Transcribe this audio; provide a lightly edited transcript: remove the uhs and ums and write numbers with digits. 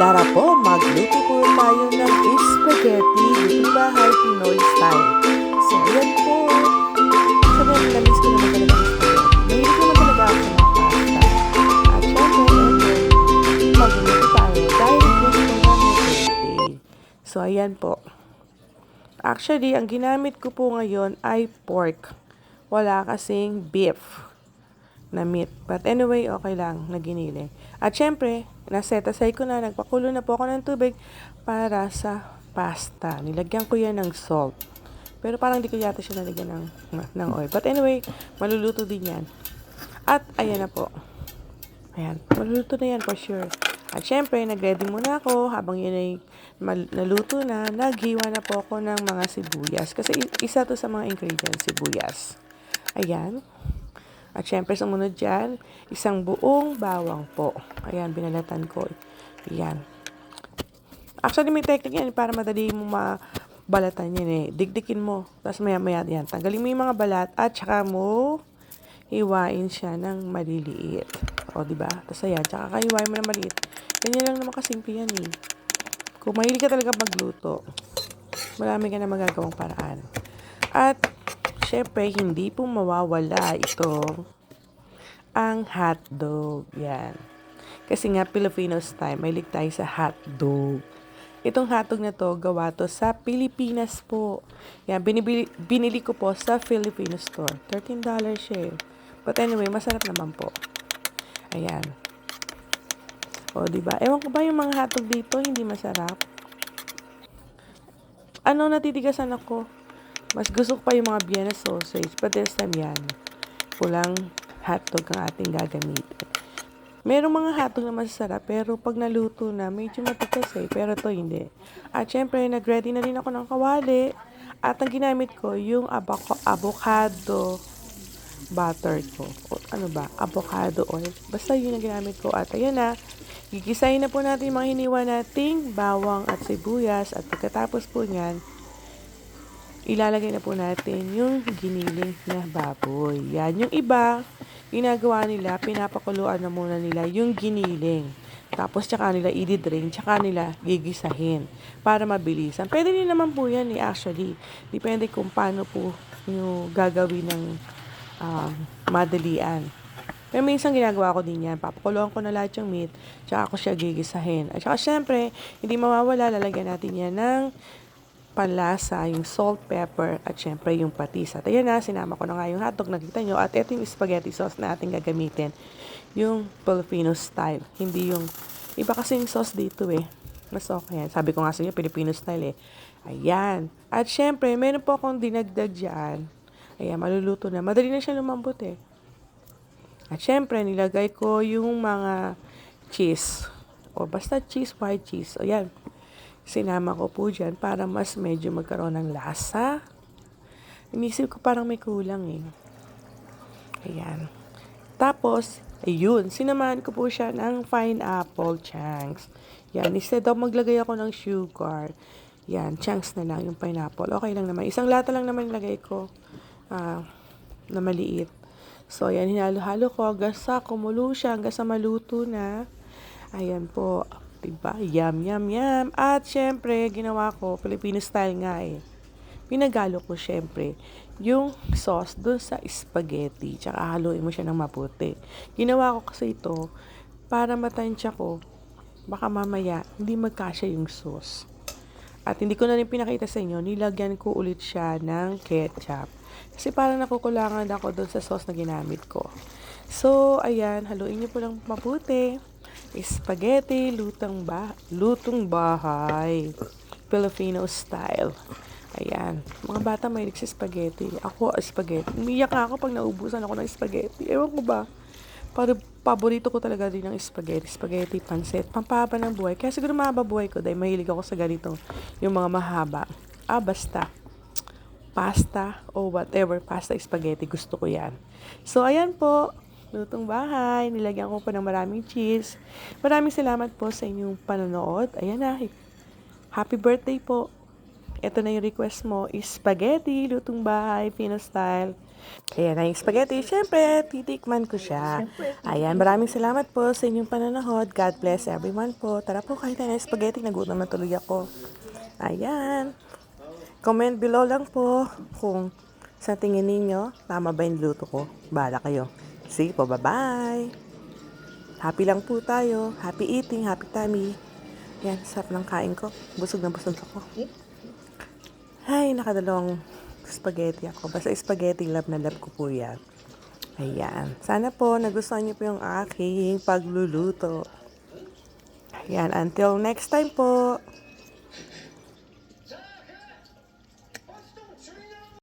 Tara po, magluto po tayo ng spaghetti dito bahay Pinoy style. So, yan po. Sabi, namiss ko naman talaga ang spaghetti. Mahilig naman talaga ako sa mga pasta. At syempre, magluto tayo dahil request ko na may birthday. So, ayan po. Actually, ang ginamit ko po ngayon ay pork. Wala kasing beef na meat. But anyway, okay lang na giniling. At syempre, naset aside ko na, nagpakulo na po ako ng tubig para sa pasta. Nilagyan ko yan ng salt. Pero parang di ko yata siya nalagyan ng oil. But anyway, maluluto din yan. At ayan na po. Ayan, maluluto na yan for sure. At syempre, nag-ready muna ako habang yun ay naluto na. Naghiwa na po ako ng mga sibuyas. Kasi isa to sa mga ingredients, sibuyas. Ayan. At syempre, sumunod dyan, isang buong bawang po. Ayan, binalatan ko. Ayan. Actually, may technique yan para madali mo mabalatan yan eh. Dikdikin mo. Tapos maya-maya yan. Tanggalin mo yung mga balat at saka mo hiwain siya ng maliliit. O, diba? Tapos ayan, tsaka kahiwain mo ng maliit. Ganyan lang naman kasimple yan eh. Kung mahilig ka talaga magluto, marami ka na magagawang paraan. At syempre, hindi po mawawala ito ang hotdog. Yan. Kasi nga, Filipino style, mahilig tayo sa hotdog. Itong hotdog na to, gawa to sa Pilipinas po. Yan, binili ko po sa Filipino store. $13 siya eh. But anyway, masarap naman po. Ayan. O, diba? Ewan ko ba yung mga hotdog dito, hindi masarap? Ano, natitigasan ako? Mas gusto ko pa yung mga Vienna sausage. But this time yan, pulang hotdog ang ating gagamitin. Merong mga hotdog na masasarap, pero pag naluto na, medyo matigas eh. Pero to hindi. At syempre, nag-ready na rin ako ng kawali. At ang ginamit ko, yung avocado butter ko. O, ano ba? Avocado oil. Basta yun ang ginamit ko. At ayan na, gigisahin na po natin yung mga hiniwa nating bawang at sibuyas. At pagkatapos po niyan, ilalagay na po natin yung giniling na baboy. Yan. Yung iba, ginagawa nila, pinapakuluan na muna nila yung giniling. Tapos, tsaka nila i-drain, tsaka nila gigisahin para mabilisan. Pwede din naman po yan actually. Depende kung paano po yung gagawin ng madalian. Pero minsan ginagawa ko din yan. Papakuluan ko na lahat yung meat, tsaka ako siya gigisahin. At tsaka, syempre, hindi mawawala, lalagyan natin yan ng panlasa, yung salt, pepper, at syempre yung patis. At ayan na, sinama ko na nga yung hotdog, nakita nyo. At ito yung spaghetti sauce na ating gagamitin. Yung Filipino style. Hindi yung, iba kasi yung sauce dito eh. Mas okay yan. Sabi ko nga sa inyo, Filipino style eh. Ayan. At syempre, meron po akong dinagdag dyan. Ayan, maluluto na. Madali na siya lumambot eh. At syempre, nilagay ko yung mga cheese. O basta cheese, white cheese. O yan. Sinama ko po dyan para mas medyo magkaroon ng lasa. Inisip ko parang may kulang eh. Ayan. Tapos, ayun, sinamahan ko po siya ng pineapple chunks. Yan, instead of maglagay ako ng sugar, yan, chunks na lang yung pineapple. Okay lang naman. Isang lata lang naman nilagay ko na maliit. So, ayan, hinalo-halo ko hanggang sa kumulo siya, hanggang sa maluto na. Ayan po. Diba? Yum, yum, yum. At syempre, ginawa ko, Filipino style nga eh. Pinagalo ko syempre yung sauce dun sa spaghetti. Tsaka haluin mo siya ng mabuti. Ginawa ko kasi ito para matansya ko. Baka mamaya, hindi magkasya yung sauce. At hindi ko na rin pinakita sa inyo, nilagyan ko ulit siya ng ketchup. Kasi parang nakukulangan ako dun sa sauce na ginamit ko. So, ayan, haluin niyo po lang mabuti. Spaghetti, lutong bahay. Filipino style. Ayan. Mga bata mahilig sa spaghetti. Ako, spaghetti. Umiyak ako pag naubusan ako ng spaghetti. Ewan ko ba? Paborito ko talaga din ng spaghetti. Spaghetti, pansit. Pampahaba ng buhay. Kaya siguro mahaba buhay ko dahil mahilig ako sa ganito. Yung mga mahaba. Basta. Pasta o whatever. Pasta, spaghetti. Gusto ko yan. So, ayan po. Lutong bahay. Nilagyan ko pa ng maraming cheese. Maraming salamat po sa inyong panonood. Ayan na. Happy birthday po. Ito na yung request mo. Spaghetti, lutong bahay, Pino style. Ayan na yung spaghetti. Siyempre, titikman ko siya. Ayan, maraming salamat po sa inyong panonood. God bless everyone po. Tara po, kain tayo ng spaghetti. Nagutom na tuloy ako. Ayan. Comment below lang po kung sa tingin ninyo, tama ba yung luto ko. Bahala kayo. See po, bye-bye. Happy lang po tayo. Happy eating, happy tummy. Yan, sarap ng kain ko. Busog na busog ako. Ay, nakadalawang spaghetti ako. Basta spaghetti, love na love ko po yan. Ayan. Sana po nagustuhan niyo po yung aking pagluluto. Ayan, until next time po.